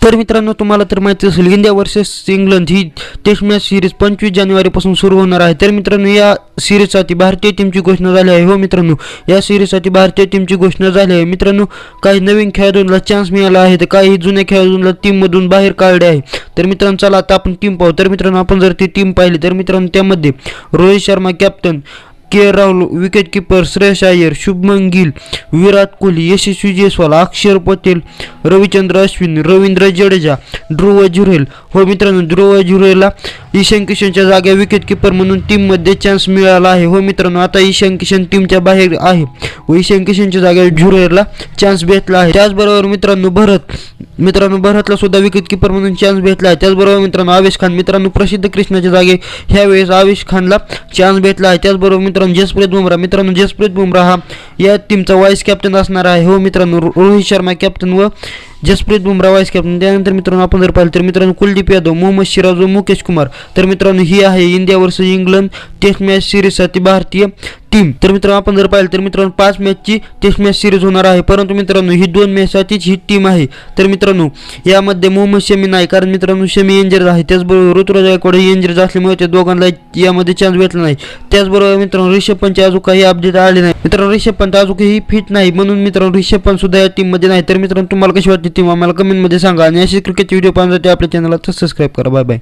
तर मित्रांनो तुम्हाला तर माहिती असेल इंडिया वर्सेस इंग्लंड ही टेस्ट मॅच सिरीज 25 जानेवारीपासून सुरू होणार आहे। तर मित्रांनो या सिरीजसाठी भारतीय टीमची घोषणा झाली आहे। हो मित्रांनो या सिरीजसाठी भारतीय टीमची घोषणा झाली आहे। मित्रांनो काही नवीन खेळाडूंना चान्स मिळाला आहे तर काही जुन्या खेळाडूंना टीममधून बाहेर काढले आहे। तर मित्रांनो चला आता आपण टीम पाहू। तर मित्रांनो आपण जर ती टीम पाहिली तर मित्रांनो त्यामध्ये Rohit Sharma captain, K Rahul wicket keeper, Shreyas Iyer, Shubman Gill, Virat Kohli, Yashasvi Jaiswal, Axar Patel, Ravichander Ashwin, Ravindra Jadeja, ध्रुव जुरेल। हो मित्रांनो ध्रुव जुरेलला ईशान किशनच्या जागी विकेट कीपर म्हणून टीममध्ये चान्स मिळाला आहे। हो मित्रांनो आता ईशान किशन टीमच्या बाहेर आहे व ईशान किशनच्या जागी जुरेलला चान्स भेटला आहे। त्याचबरोबर मित्रांनो भरतला सुद्धा विकेट कीपर म्हणून चान्स भेटला आहे। त्याचबरोबर मित्रांनो आवेश खान, मित्रांनो प्रसिद्ध कृष्णाच्या जागी ह्यावेळेस आवेश खानला चान्स भेटला आहे। त्याचबरोबर मित्रांनो जसप्रीत बुमराह हा या टीमचा वाईस कॅप्टन असणार आहे। हो मित्रांनो रोहित शर्मा कॅप्टन व जसप्रीत बुमराह वाईस कॅप्टन। त्यानंतर मित्रांनो आपण जर पाहिलं तर मित्रांनो कुलदीप यादव, मोहम्मद सिराज व मुकेश कुमार। तर मित्रांनो ही आहे India versus England test match सिरीजसाठी भारतीय टीम। तर मित्रांनो आपण जर पाहिलं तर मित्रांनो 5 मॅचची टेस्ट मॅच सिरीज होणार आहे, परंतु मित्रांनो ही 2 मॅचसाठीच ही टीम आहे। तर मित्रांनो यामध्ये मोहम्मद शमी नाही, कारण मित्रांनो शमी इंजर्ड आहे। त्याचबरोबर ऋतुराज गायकवाड ही इंजर्ड असल्यामुळे त्या दोघांना यामध्ये चान्स भेटला नाही। त्याचबरोबर मित्रांनो रिषभ पंतचे अजून काही अपडेट आले नाही। मित्रांनो रिषभ पंत अजूनही फिट नाही, म्हणून मित्रांनो रिषभ पंत सुद्धा या टीममध्ये नाही। तर मित्रांनो तुम्हाला कशी वाटते टीम आम्हाला कमेंटमध्ये सांगा आणि अशी क्रिकेट व्हिडिओ पाहण्यासाठी आपल्या चॅनलला सबस्क्राईब करा। Bye bye.